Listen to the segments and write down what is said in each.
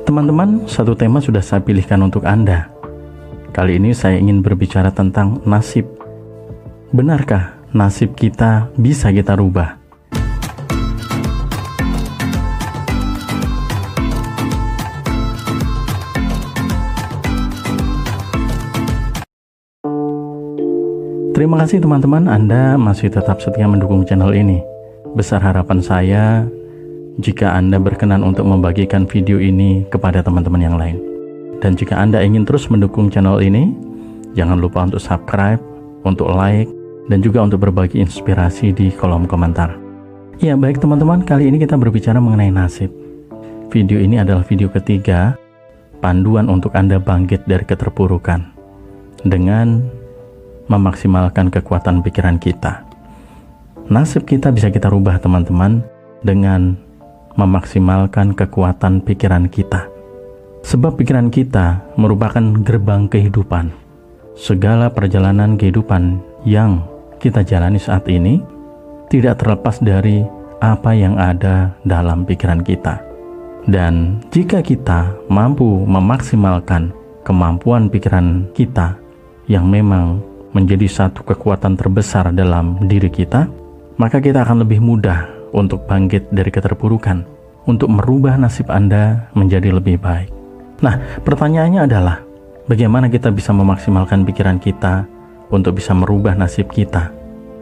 Teman-teman, satu tema sudah saya pilihkan untuk Anda. Kali ini saya ingin berbicara tentang nasib. Benarkah nasib kita bisa kita rubah? Terima kasih teman-teman, Anda masih tetap setia mendukung channel ini. Besar harapan saya jika Anda berkenan untuk membagikan video ini kepada teman-teman yang lain. Dan jika Anda ingin terus mendukung channel ini, jangan lupa untuk subscribe, untuk like, dan juga untuk berbagi inspirasi di kolom komentar. Ya baik teman-teman, kali ini kita berbicara mengenai nasib. Video ini adalah video ketiga, panduan untuk Anda bangkit dari keterpurukan dengan memaksimalkan kekuatan pikiran kita. Nasib kita bisa kita rubah teman-teman dengan memaksimalkan kekuatan pikiran kita. Sebab pikiran kita merupakan gerbang kehidupan. Segala perjalanan kehidupan yang kita jalani saat ini tidak terlepas dari apa yang ada dalam pikiran kita. Dan jika kita mampu memaksimalkan kemampuan pikiran kita yang memang menjadi satu kekuatan terbesar dalam diri kita, maka kita akan lebih mudah untuk bangkit dari keterpurukan, untuk merubah nasib Anda menjadi lebih baik. Nah, pertanyaannya adalah, bagaimana kita bisa memaksimalkan pikiran kita untuk bisa merubah nasib kita?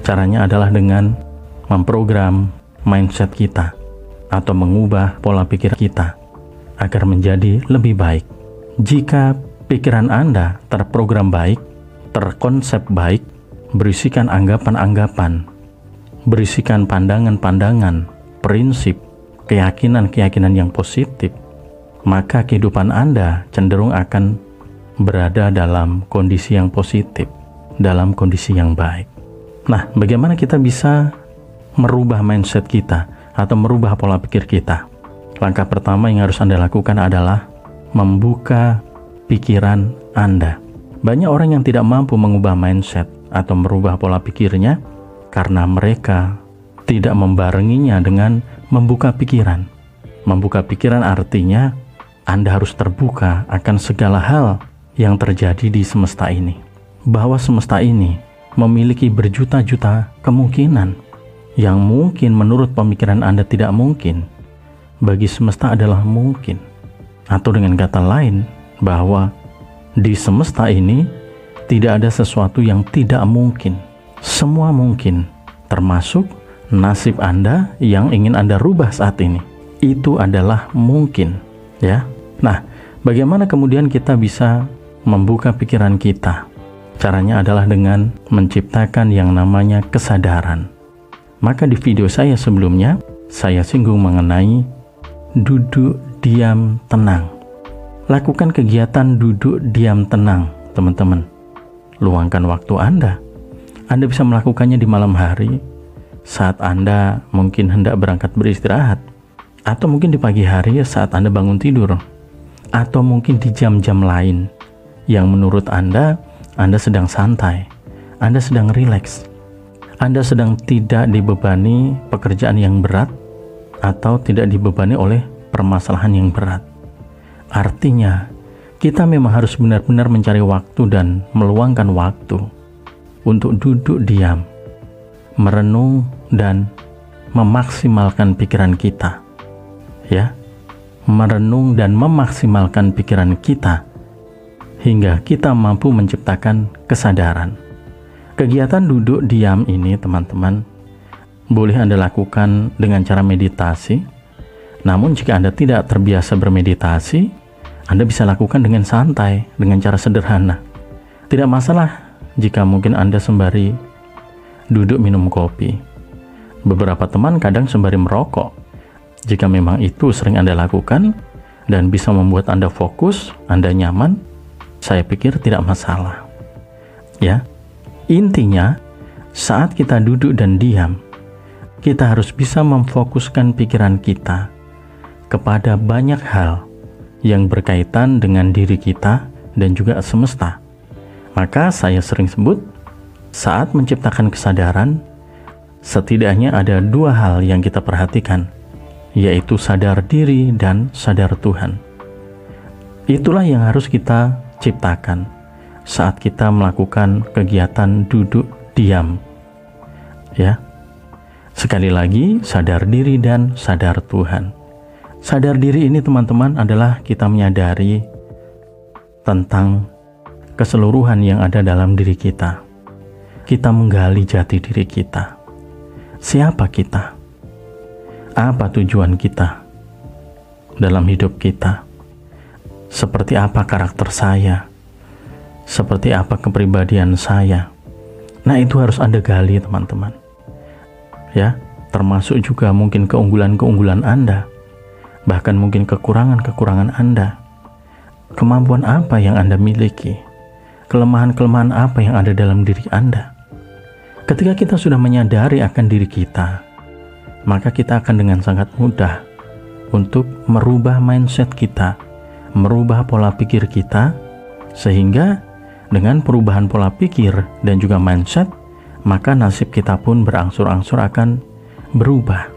Caranya adalah dengan memprogram mindset kita, atau mengubah pola pikir kita, agar menjadi lebih baik. Jika pikiran Anda terprogram baik, terkonsep baik, berisikan anggapan-anggapan, berisikan pandangan-pandangan, prinsip, keyakinan-keyakinan yang positif, maka kehidupan Anda cenderung akan berada dalam kondisi yang positif, dalam kondisi yang baik. Nah, bagaimana kita bisa merubah mindset kita atau merubah pola pikir kita? Langkah pertama yang harus Anda lakukan adalah membuka pikiran Anda. Banyak orang yang tidak mampu mengubah mindset atau merubah pola pikirnya karena mereka tidak membarenginya dengan membuka pikiran. Membuka pikiran artinya Anda harus terbuka akan segala hal yang terjadi di semesta ini. Bahwa semesta ini memiliki berjuta-juta kemungkinan yang mungkin menurut pemikiran Anda tidak mungkin, bagi semesta adalah mungkin. Atau dengan kata lain, bahwa di semesta ini tidak ada sesuatu yang tidak mungkin. Semua mungkin, termasuk nasib Anda yang ingin Anda rubah saat ini. Itu adalah mungkin, ya. Nah, bagaimana kemudian kita bisa membuka pikiran kita? Caranya adalah dengan menciptakan yang namanya kesadaran. Maka di video saya sebelumnya, saya singgung mengenai duduk, diam, tenang. Lakukan kegiatan duduk, diam, tenang, teman-teman. Luangkan waktu Anda. Anda bisa melakukannya di malam hari, saat Anda mungkin hendak berangkat beristirahat, atau mungkin di pagi hari saat Anda bangun tidur, atau mungkin di jam-jam lain yang menurut Anda sedang santai, Anda sedang rileks, Anda sedang tidak dibebani pekerjaan yang berat, atau tidak dibebani oleh permasalahan yang berat. Artinya, kita memang harus benar-benar mencari waktu dan meluangkan waktu untuk duduk diam, merenung dan memaksimalkan pikiran kita. Ya, merenung dan memaksimalkan pikiran kita hingga kita mampu menciptakan kesadaran. Kegiatan duduk diam ini, teman-teman, boleh Anda lakukan dengan cara meditasi. Namun jika Anda tidak terbiasa bermeditasi, Anda bisa lakukan dengan santai, dengan cara sederhana. Tidak masalah jika mungkin Anda sembari duduk minum kopi. Beberapa teman kadang sembari merokok. Jika memang itu sering Anda lakukan dan bisa membuat Anda fokus, Anda nyaman, saya pikir tidak masalah. Ya, intinya saat kita duduk dan diam, kita harus bisa memfokuskan pikiran kita kepada banyak hal yang berkaitan dengan diri kita dan juga semesta. Maka saya sering sebut, saat menciptakan kesadaran, setidaknya ada dua hal yang kita perhatikan, yaitu sadar diri dan sadar Tuhan. Itulah yang harus kita ciptakan saat kita melakukan kegiatan duduk diam. Ya. Sekali lagi, sadar diri dan sadar Tuhan. Sadar diri ini teman-teman adalah kita menyadari tentang keseluruhan yang ada dalam diri kita. Kita menggali jati diri kita. Siapa kita? Apa tujuan kita dalam hidup kita? Seperti apa karakter saya? Seperti apa kepribadian saya? Nah, itu harus Anda gali, teman-teman. Ya, termasuk juga mungkin keunggulan-keunggulan Anda, bahkan mungkin kekurangan-kekurangan Anda. Kemampuan apa yang Anda miliki? Kelemahan-kelemahan apa yang ada dalam diri Anda? Ketika kita sudah menyadari akan diri kita, maka kita akan dengan sangat mudah untuk merubah mindset kita, merubah pola pikir kita, sehingga dengan perubahan pola pikir dan juga mindset, maka nasib kita pun berangsur-angsur akan berubah.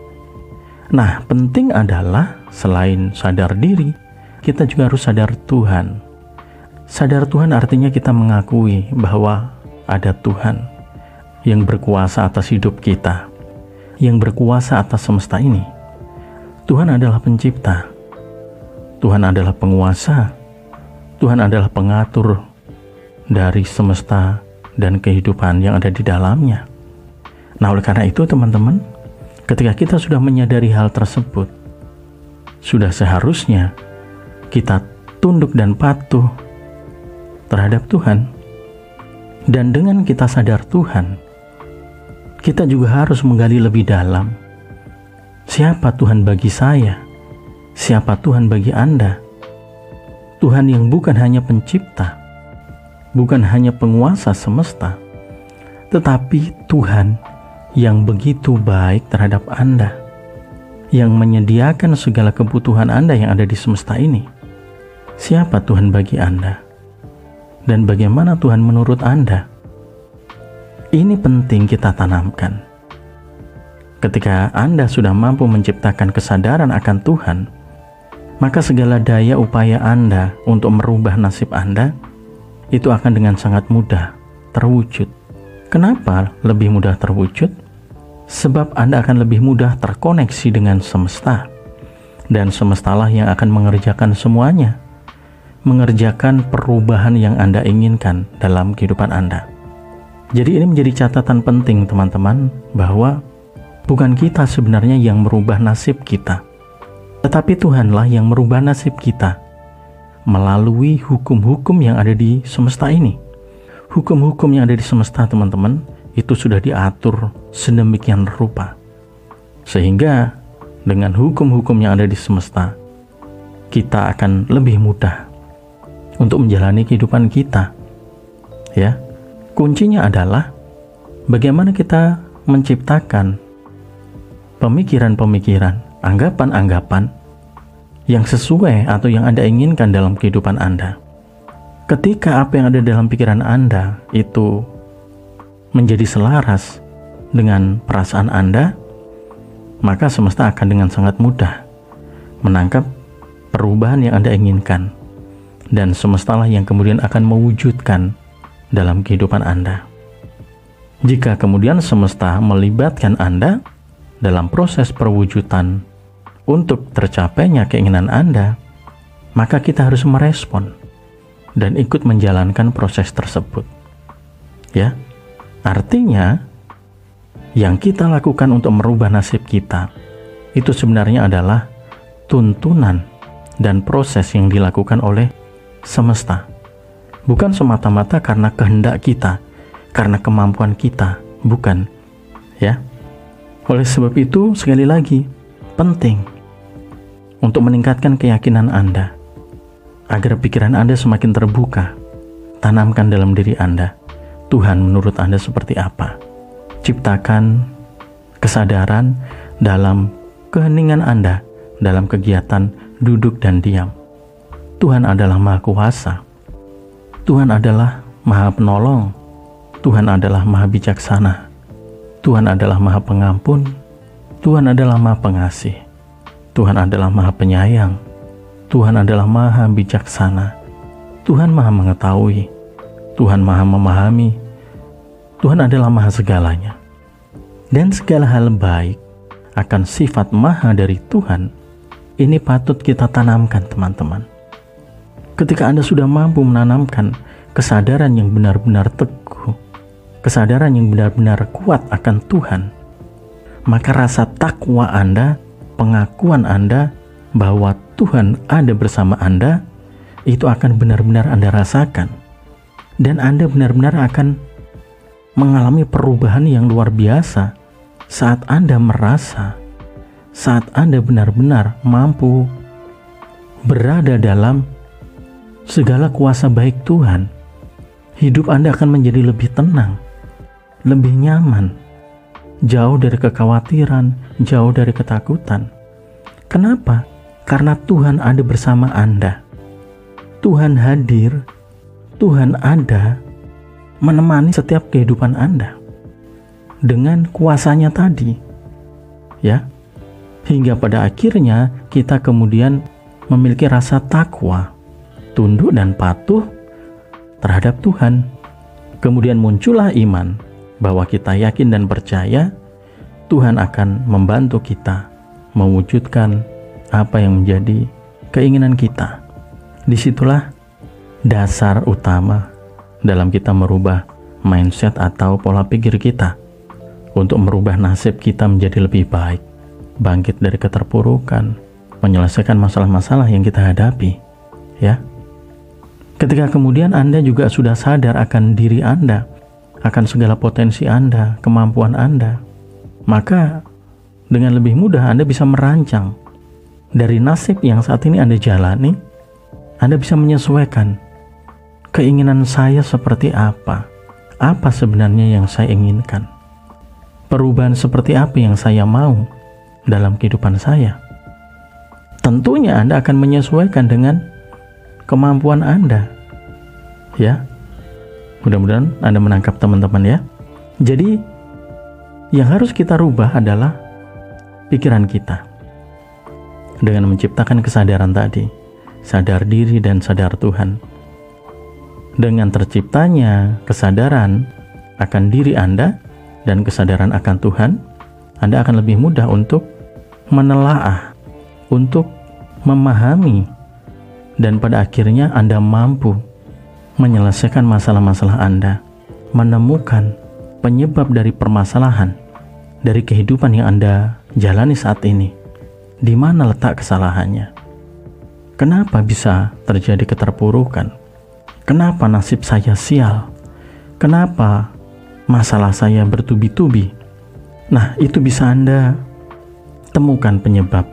Nah, penting adalah selain sadar diri, kita juga harus sadar Tuhan. Sadar Tuhan artinya kita mengakui bahwa ada Tuhan yang berkuasa atas hidup kita, yang berkuasa atas semesta ini. Tuhan adalah pencipta, Tuhan adalah penguasa, Tuhan adalah pengatur dari semesta dan kehidupan yang ada di dalamnya. Nah, oleh karena itu teman-teman, ketika kita sudah menyadari hal tersebut, sudah seharusnya kita tunduk dan patuh terhadap Tuhan. Dan dengan kita sadar Tuhan, kita juga harus menggali lebih dalam. Siapa Tuhan bagi saya? Siapa Tuhan bagi Anda? Tuhan yang bukan hanya pencipta, bukan hanya penguasa semesta, tetapi Tuhan yang begitu baik terhadap Anda, yang menyediakan segala kebutuhan Anda yang ada di semesta ini. Siapa Tuhan bagi Anda? Dan bagaimana Tuhan menurut Anda? Ini penting kita tanamkan. Ketika Anda sudah mampu menciptakan kesadaran akan Tuhan, maka segala daya upaya Anda untuk merubah nasib Anda itu akan dengan sangat mudah terwujud. Kenapa lebih mudah terwujud? Sebab Anda akan lebih mudah terkoneksi dengan semesta, dan semestalah yang akan mengerjakan semuanya, mengerjakan perubahan yang Anda inginkan dalam kehidupan Anda. Jadi ini menjadi catatan penting teman-teman, bahwa bukan kita sebenarnya yang merubah nasib kita, tetapi Tuhanlah yang merubah nasib kita melalui hukum-hukum yang ada di semesta ini. Hukum-hukum yang ada di semesta teman-teman, itu sudah diatur sedemikian rupa, sehingga dengan hukum-hukum yang ada di semesta, kita akan lebih mudah untuk menjalani kehidupan kita. Ya, kuncinya adalah bagaimana kita menciptakan pemikiran-pemikiran, anggapan-anggapan yang sesuai atau yang Anda inginkan dalam kehidupan Anda. Ketika apa yang ada dalam pikiran Anda itu menjadi selaras dengan perasaan Anda, maka semesta akan dengan sangat mudah menangkap perubahan yang Anda inginkan, dan semestalah yang kemudian akan mewujudkan dalam kehidupan Anda. Jika kemudian semesta melibatkan Anda dalam proses perwujudan untuk tercapainya keinginan Anda, maka kita harus merespon dan ikut menjalankan proses tersebut. Ya, artinya yang kita lakukan untuk merubah nasib kita itu sebenarnya adalah tuntunan dan proses yang dilakukan oleh semesta, bukan semata-mata karena kehendak kita, karena kemampuan kita, bukan. Ya, oleh sebab itu sekali lagi penting untuk meningkatkan keyakinan Anda, agar pikiran Anda semakin terbuka. Tanamkan dalam diri Anda, Tuhan menurut Anda seperti apa. Ciptakan kesadaran dalam keheningan Anda, dalam kegiatan duduk dan diam. Tuhan adalah Maha Kuasa, Tuhan adalah Maha Penolong, Tuhan adalah Maha Bijaksana, Tuhan adalah Maha Pengampun, Tuhan adalah Maha Pengasih, Tuhan adalah Maha Penyayang, Tuhan adalah maha bijaksana. Tuhan maha mengetahui. Tuhan maha memahami. Tuhan adalah maha segalanya. Dan segala hal baik akan sifat maha dari Tuhan, ini patut kita tanamkan, teman-teman. Ketika Anda sudah mampu menanamkan kesadaran yang benar-benar teguh, kesadaran yang benar-benar kuat akan Tuhan, maka rasa takwa Anda, pengakuan Anda bahwa Tuhan ada bersama Anda, itu akan benar-benar Anda rasakan. Dan Anda benar-benar akan mengalami perubahan yang luar biasa saat Anda merasa, saat Anda benar-benar mampu berada dalam segala kuasa baik Tuhan. Hidup Anda akan menjadi lebih tenang, lebih nyaman, jauh dari kekhawatiran, jauh dari ketakutan. Kenapa? Karena Tuhan ada bersama Anda. Tuhan hadir, Tuhan ada menemani setiap kehidupan Anda dengan kuasanya tadi, ya, hingga pada akhirnya kita kemudian memiliki rasa takwa, tunduk dan patuh terhadap Tuhan. Kemudian muncullah iman bahwa kita yakin dan percaya Tuhan akan membantu kita mewujudkan apa yang menjadi keinginan kita. Disitulah dasar utama dalam kita merubah mindset atau pola pikir kita untuk merubah nasib kita menjadi lebih baik, bangkit dari keterpurukan, menyelesaikan masalah-masalah yang kita hadapi, ya. Ketika kemudian Anda juga sudah sadar akan diri Anda, akan segala potensi Anda, kemampuan Anda, maka dengan lebih mudah Anda bisa merancang dari nasib yang saat ini Anda jalani. Anda bisa menyesuaikan keinginan saya seperti apa sebenarnya yang saya inginkan, perubahan seperti apa yang saya mau dalam kehidupan saya. Tentunya Anda akan menyesuaikan dengan kemampuan Anda, ya. Mudah-mudahan Anda menangkap, teman-teman, ya. Jadi yang harus kita rubah adalah pikiran kita dengan menciptakan kesadaran tadi, sadar diri dan sadar Tuhan. Dengan terciptanya kesadaran akan diri Anda dan kesadaran akan Tuhan, Anda akan lebih mudah untuk menelaah, untuk memahami, dan pada akhirnya Anda mampu menyelesaikan masalah-masalah Anda, menemukan penyebab dari permasalahan, dari kehidupan yang Anda jalani saat ini. Di mana letak kesalahannya? Kenapa bisa terjadi keterpurukan? Kenapa nasib saya sial? Kenapa masalah saya bertubi-tubi? Nah, itu bisa Anda temukan penyebab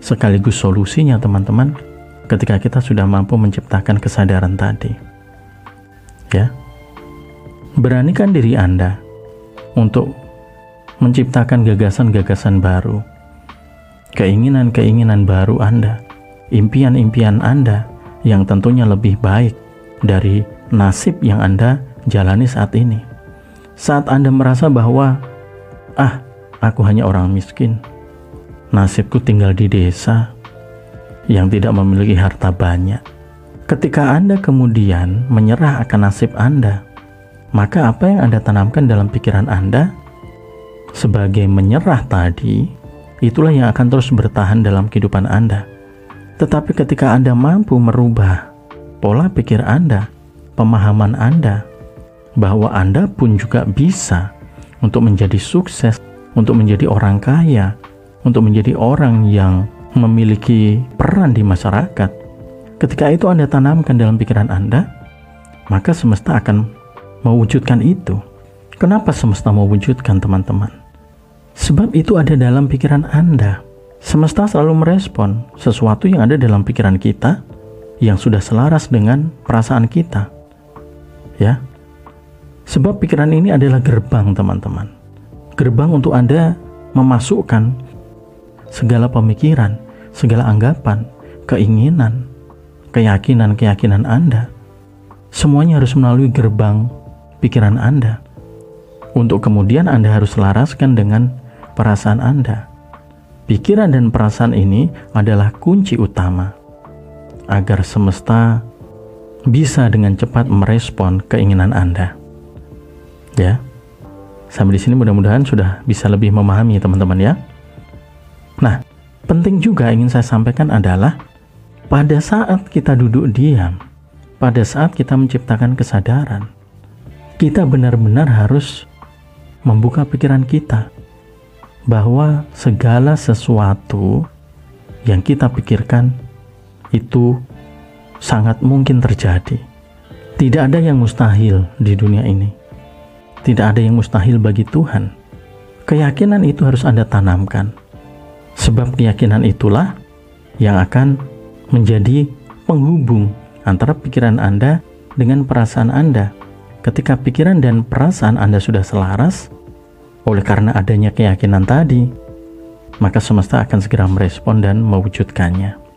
sekaligus solusinya, teman-teman, ketika kita sudah mampu menciptakan kesadaran tadi. Ya. Beranikan diri Anda untuk menciptakan gagasan-gagasan baru, keinginan-keinginan baru Anda, impian-impian Anda yang tentunya lebih baik dari nasib yang Anda jalani saat ini. Saat Anda merasa bahwa aku hanya orang miskin, nasibku tinggal di desa yang tidak memiliki harta banyak. Ketika Anda kemudian menyerah akan nasib Anda, maka apa yang Anda tanamkan dalam pikiran Anda sebagai menyerah tadi, itulah yang akan terus bertahan dalam kehidupan Anda. Tetapi ketika Anda mampu merubah pola pikir Anda, pemahaman Anda, bahwa Anda pun juga bisa untuk menjadi sukses, untuk menjadi orang kaya, untuk menjadi orang yang memiliki peran di masyarakat. Ketika itu Anda tanamkan dalam pikiran Anda, maka semesta akan mewujudkan itu. Kenapa semesta mewujudkan, teman-teman? Sebab itu ada dalam pikiran Anda. Semesta selalu merespon sesuatu yang ada dalam pikiran kita yang sudah selaras dengan perasaan kita, ya. Sebab pikiran ini adalah gerbang, teman-teman. Gerbang untuk Anda memasukkan segala pemikiran, segala anggapan, keinginan, keyakinan Anda. Semuanya harus melalui gerbang pikiran Anda. Untuk kemudian Anda harus selaraskan dengan perasaan Anda. Pikiran dan perasaan ini adalah kunci utama agar semesta bisa dengan cepat merespon keinginan Anda. Ya. Sampai di sini mudah-mudahan sudah bisa lebih memahami teman-teman ya. Nah, penting juga ingin saya sampaikan adalah pada saat kita duduk diam, pada saat kita menciptakan kesadaran, kita benar-benar harus membuka pikiran kita bahwa segala sesuatu yang kita pikirkan itu sangat mungkin terjadi. Tidak ada yang mustahil di dunia ini. Tidak ada yang mustahil bagi Tuhan. Keyakinan itu harus Anda tanamkan. Sebab keyakinan itulah yang akan menjadi penghubung antara pikiran Anda dengan perasaan Anda. Ketika pikiran dan perasaan Anda sudah selaras, oleh karena adanya keyakinan tadi, maka semesta akan segera merespon dan mewujudkannya.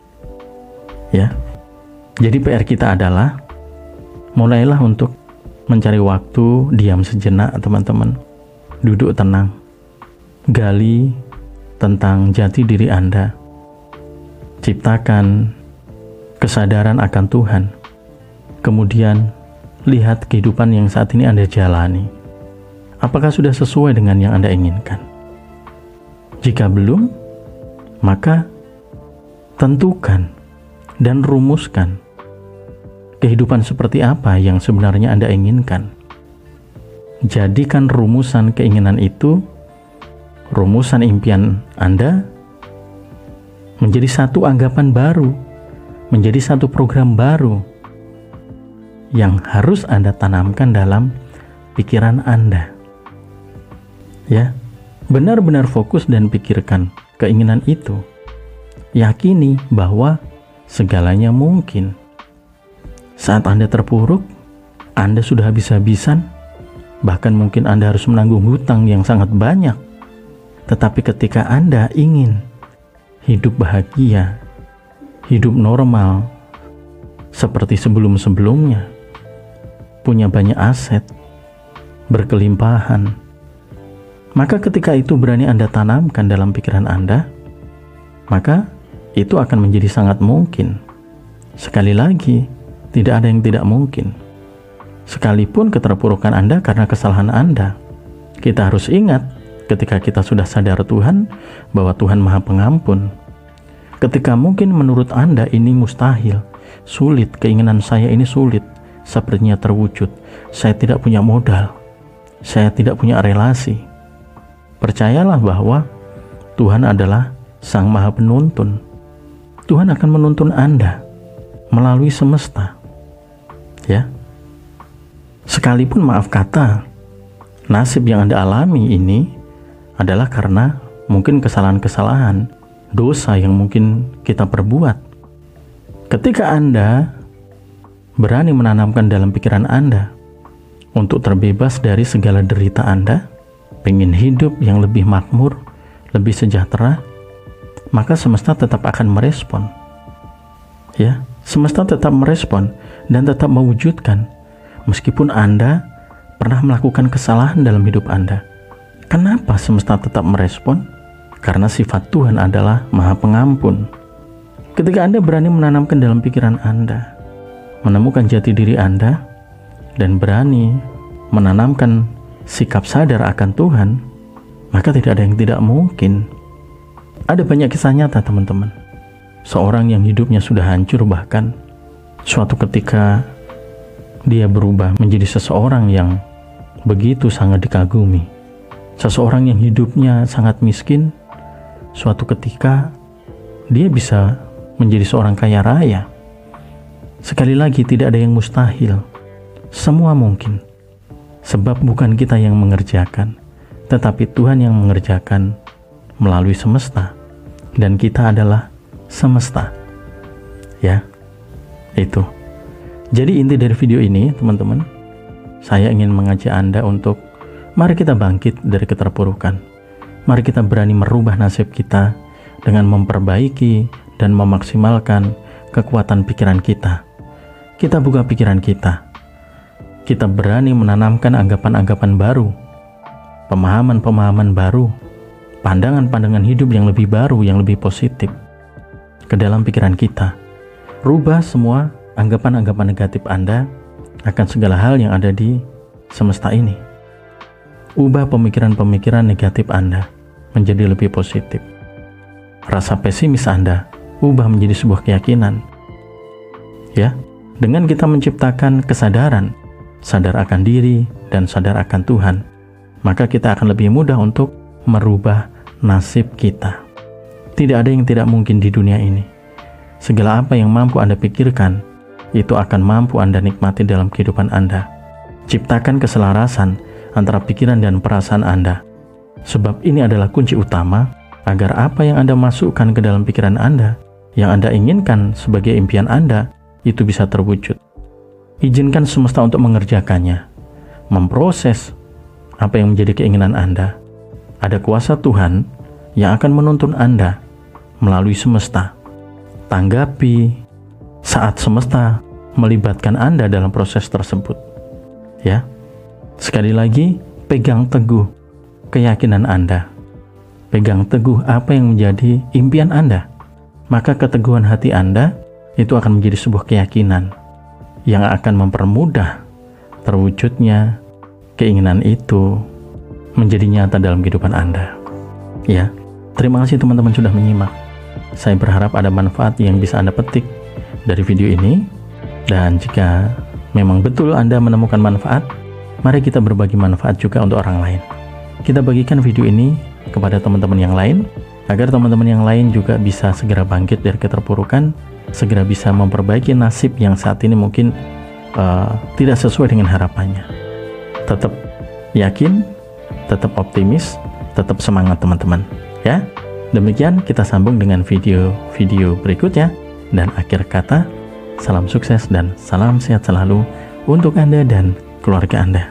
Ya. Jadi PR kita adalah mulailah untuk mencari waktu diam sejenak, teman-teman. Duduk tenang. Gali tentang jati diri Anda. Ciptakan kesadaran akan Tuhan. Kemudian lihat kehidupan yang saat ini Anda jalani. Apakah sudah sesuai dengan yang Anda inginkan? Jika belum, maka tentukan dan rumuskan kehidupan seperti apa yang sebenarnya Anda inginkan. Jadikan rumusan keinginan itu, rumusan impian Anda, menjadi satu anggapan baru, menjadi satu program baru yang harus Anda tanamkan dalam pikiran Anda. Ya, benar-benar fokus dan pikirkan keinginan itu. Yakini bahwa segalanya mungkin. Saat Anda terpuruk, Anda sudah habis-habisan, bahkan mungkin Anda harus menanggung hutang yang sangat banyak. Tetapi ketika Anda ingin hidup bahagia, hidup normal, seperti sebelum-sebelumnya, punya banyak aset, berkelimpahan, maka ketika itu berani Anda tanamkan dalam pikiran Anda, maka itu akan menjadi sangat mungkin. Sekali lagi, tidak ada yang tidak mungkin. Sekalipun keterpurukan Anda karena kesalahan Anda, kita harus ingat ketika kita sudah sadar Tuhan, bahwa Tuhan Maha Pengampun. Ketika mungkin menurut Anda ini mustahil, sulit, keinginan saya ini sulit, sepertinya terwujud, saya tidak punya modal, saya tidak punya relasi. Percayalah bahwa Tuhan adalah Sang Maha Penuntun. Tuhan akan menuntun Anda melalui semesta. Ya, sekalipun maaf kata, nasib yang Anda alami ini adalah karena mungkin kesalahan-kesalahan, dosa yang mungkin kita perbuat. Ketika Anda berani menanamkan dalam pikiran Anda untuk terbebas dari segala derita Anda, pengen hidup yang lebih makmur, lebih sejahtera, maka semesta tetap akan merespon. Ya, semesta tetap merespon dan tetap mewujudkan meskipun Anda pernah melakukan kesalahan dalam hidup Anda. Kenapa semesta tetap merespon? Karena sifat Tuhan adalah Maha Pengampun. Ketika Anda berani menanamkan dalam pikiran Anda, menemukan jati diri Anda, dan berani menanamkan sikap sadar akan Tuhan, maka tidak ada yang tidak mungkin. Ada banyak kisah nyata, teman-teman. Seorang yang hidupnya sudah hancur, bahkan suatu ketika dia berubah menjadi seseorang yang begitu sangat dikagumi. Seseorang yang hidupnya sangat miskin, suatu ketika dia bisa menjadi seorang kaya raya. Sekali lagi, tidak ada yang mustahil. Semua mungkin. Sebab bukan kita yang mengerjakan, tetapi Tuhan yang mengerjakan melalui semesta. Dan kita adalah semesta. Ya, itu. Jadi inti dari video ini, teman-teman, saya ingin mengajak Anda untuk mari kita bangkit dari keterpurukan. Mari kita berani merubah nasib kita dengan memperbaiki dan memaksimalkan kekuatan pikiran kita. Kita buka pikiran kita. Kita berani menanamkan anggapan-anggapan baru, pemahaman-pemahaman baru, pandangan-pandangan hidup yang lebih baru, yang lebih positif ke dalam pikiran kita. Rubah semua anggapan-anggapan negatif Anda akan segala hal yang ada di semesta ini. Ubah pemikiran-pemikiran negatif Anda menjadi lebih positif. Rasa pesimis Anda ubah menjadi sebuah keyakinan. Ya, dengan kita menciptakan kesadaran, sadar akan diri dan sadar akan Tuhan, maka kita akan lebih mudah untuk merubah nasib kita. Tidak ada yang tidak mungkin di dunia ini. Segala apa yang mampu Anda pikirkan, itu akan mampu Anda nikmati dalam kehidupan Anda. Ciptakan keselarasan antara pikiran dan perasaan Anda. Sebab ini adalah kunci utama agar apa yang Anda masukkan ke dalam pikiran Anda, yang Anda inginkan sebagai impian Anda, itu bisa terwujud. Izinkan semesta untuk mengerjakannya, memproses apa yang menjadi keinginan Anda. Ada kuasa Tuhan yang akan menuntun Anda melalui semesta. Tanggapi saat semesta melibatkan Anda dalam proses tersebut. Ya, sekali lagi, pegang teguh keyakinan Anda. Pegang teguh apa yang menjadi impian Anda. Maka keteguhan hati Anda itu akan menjadi sebuah keyakinan yang akan mempermudah terwujudnya keinginan itu menjadi nyata dalam kehidupan Anda. Ya, terima kasih teman-teman sudah menyimak. Saya berharap ada manfaat yang bisa Anda petik dari video ini. Dan jika memang betul Anda menemukan manfaat, mari kita berbagi manfaat juga untuk orang lain. Kita bagikan video ini kepada teman-teman yang lain, agar teman-teman yang lain juga bisa segera bangkit dari keterpurukan, segera bisa memperbaiki nasib yang saat ini mungkin tidak sesuai dengan harapannya. Tetap yakin, tetap optimis, tetap semangat teman-teman. Ya, demikian kita sambung dengan video-video berikutnya. Dan akhir kata, salam sukses dan salam sehat selalu untuk Anda dan keluarga Anda.